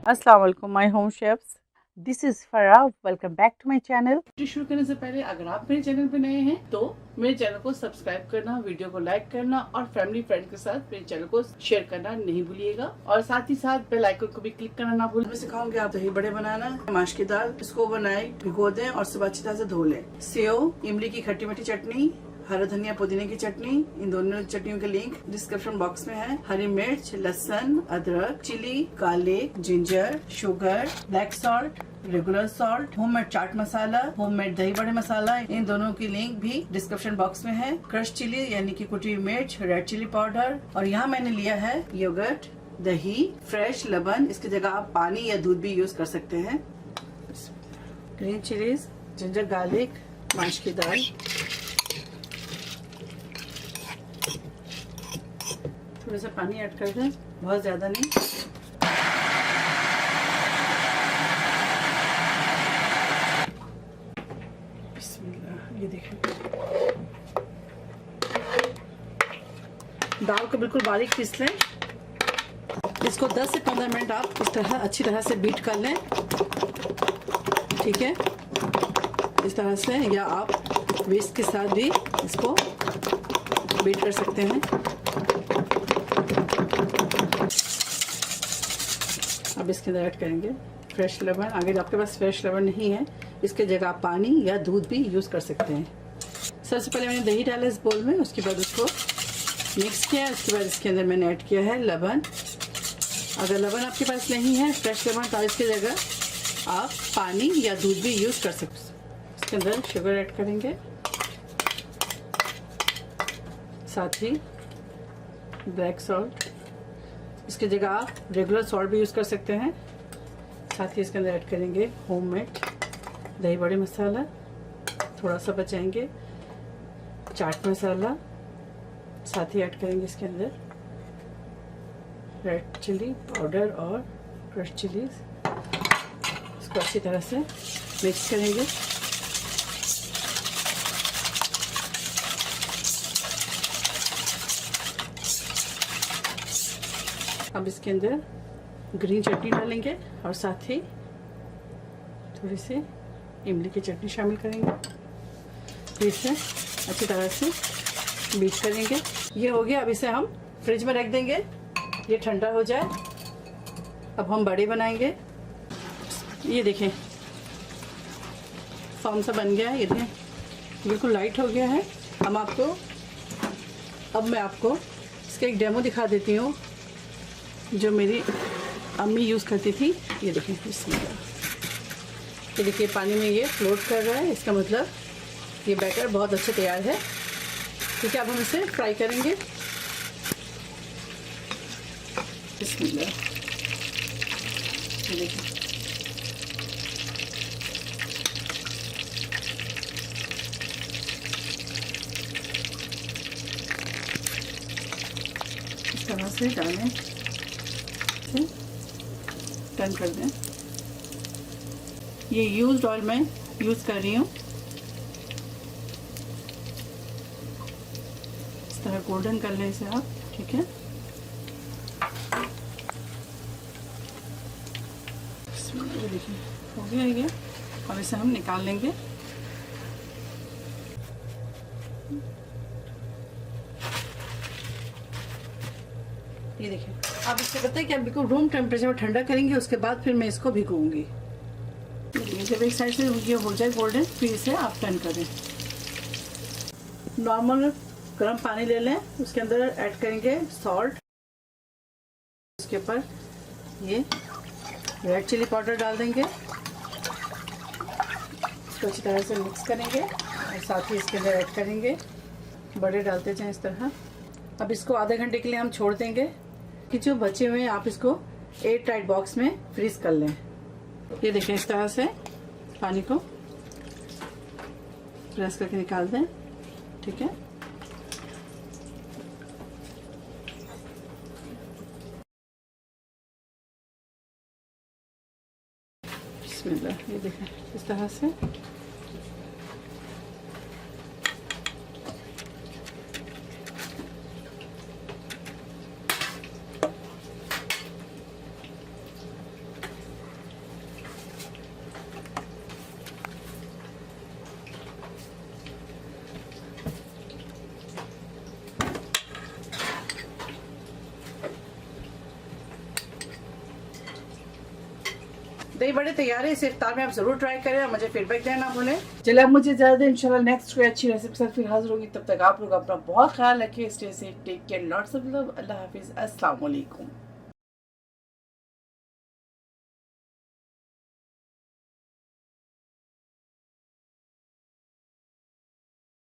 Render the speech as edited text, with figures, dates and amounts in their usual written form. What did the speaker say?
अस्सलाम वालेकुम my home chefs, this is Farah. Welcome back to my channel. शुरू करने से पहले अगर आप मेरे चैनल पे नए हैं तो मेरे चैनल को सब्सक्राइब करना, वीडियो को लाइक करना और फैमिली फ्रेंड के साथ मेरे चैनल को शेयर करना नहीं भूलिएगा और साथ ही साथ बेल आइकन को भी क्लिक करना ना भूलें। मैं सिखाऊंगी आप दही बड़े बनाना। माश की दाल इसको ओवरनाइट भिगो दें और सुबह अच्छी तरह से धो लें। सेव, इमली की खट्टी मीठी चटनी, हरा धनिया पुदीने की चटनी, इन दोनों चटनियों के लिंक डिस्क्रिप्शन बॉक्स में है। हरी मिर्च, लहसुन, अदरक, chilli, garlic, ginger, sugar, black salt, regular salt, homemade chaat masala, homemade dahi bade मसाला, इन दोनों की लिंक भी डिस्क्रिप्शन बॉक्स में है। क्रश चिली यानी कि कुटी मिर्च, रेड चिली पाउडर, और यहाँ मैंने लिया है योगर्ट, दही, फ्रेश लबन। इसकी जगह आप पानी या दूध भी यूज कर सकते हैं। ग्रीन चिलीज, जिंजर गार्लिक, माश की दाल, थोड़ा सा पानी ऐड कर दें, बहुत ज्यादा नहीं। बिस्मिल्लाह, ये देखें। दाल को बिल्कुल बारीक पीस लें। इसको 10 से 15 मिनट आप इस तरह अच्छी तरह से बीट कर लें, ठीक है, इस तरह से, या आप विस्क के साथ भी इसको बीट कर सकते हैं। अब इसके अंदर ऐड करेंगे फ्रेश लेमन। अगर आपके पास फ्रेश लेमन नहीं है, इसके जगह आप पानी या दूध भी यूज़ कर सकते हैं। सबसे पहले मैंने दही डाला इस बोल में, उसके बाद उसको मिक्स किया। उसके बाद इसके अंदर मैंने ऐड किया है लबन। अगर लबन आपके पास नहीं है फ्रेश लेमन, तो इसकी जगह आप पानी या दूध भी यूज़ कर सकते हैं। इसके अंदर शुगर ऐड करेंगे, साथ ही ब्लैक सॉल्ट, इसकी जगह आप रेगुलर सॉल्ट भी यूज़ कर सकते हैं। साथ ही इसके अंदर ऐड करेंगे होममेड दही बड़े मसाला, थोड़ा सा बचाएंगे चाट मसाला, साथ ही ऐड करेंगे इसके अंदर रेड चिली पाउडर और क्रश चिलीज। इसको अच्छी तरह से मिक्स करेंगे। अब इसके अंदर ग्रीन चटनी डालेंगे और साथ ही थोड़ी सी इमली की चटनी शामिल करेंगे। फिर इसे अच्छी तरह से बीट करेंगे। ये हो गया। अब इसे हम फ्रिज में रख देंगे, ये ठंडा हो जाए। अब हम बड़े बनाएंगे। ये देखें फॉर्म सा बन गया है, ये देखें बिल्कुल लाइट हो गया है। अब मैं आपको इसका एक डेमो दिखा देती हूँ जो मेरी अम्मी यूज़ करती थी। ये देखें, ये देखिए पानी में ये फ्लोट कर रहा है, इसका मतलब ये बैटर बहुत अच्छा तैयार है। ठीक है, अब हम इसे फ्राई करेंगे। बिस्मिल्लाह, ये देखिए इस तरह से डालें, टर्न कर दें। ये यूज्ड ऑयल मैं यूज़ कर रही हूँ। इस तरह गोल्डन कर लें इसे आप, ठीक है। ये देखिए हो गया ये। अब इसे हम निकाल लेंगे। ये देखिए, आप इससे बताइए कि आप बिल्कुल रूम टेम्परेचर में ठंडा करेंगे, उसके बाद फिर मैं इसको भिगोऊंगी। जब एक साइड से ये हो जाए गोल्डन, फिर इसे आप टर्न करें। नॉर्मल गर्म पानी ले लें, उसके अंदर ऐड करेंगे सॉल्ट, उसके ऊपर ये रेड चिली पाउडर डाल देंगे, इसको अच्छी तरह से मिक्स करेंगे और साथ ही इसके अंदर ऐड करेंगे बड़े डालते जाएं इस तरह। अब इसको आधे घंटे के लिए हम छोड़ देंगे कि जो बचे हुए हैं आप इसको एयर टाइट बॉक्स में फ्रीज कर लें। ये देखें इस तरह से पानी को प्रेस करके निकाल दें, ठीक है। बिस्मिल्लाह, ये देखें इस तरह से। दही बड़े तैयार है, इसे इफ्तार में आप जरूर ट्राई करें और मुझे फीडबैक देना ना भूलें। चलिए अब मुझे ज़्यादा इंशाल्लाह नेक्स्ट कोई अच्छी रेसिपी के साथ फिर हाजिर होगी। तब तक आप लोग अपना बहुत ख्याल रखिए। Stay safe, take care, lots of love. Allah हाफिज़, अस्सलाम वालेकुम।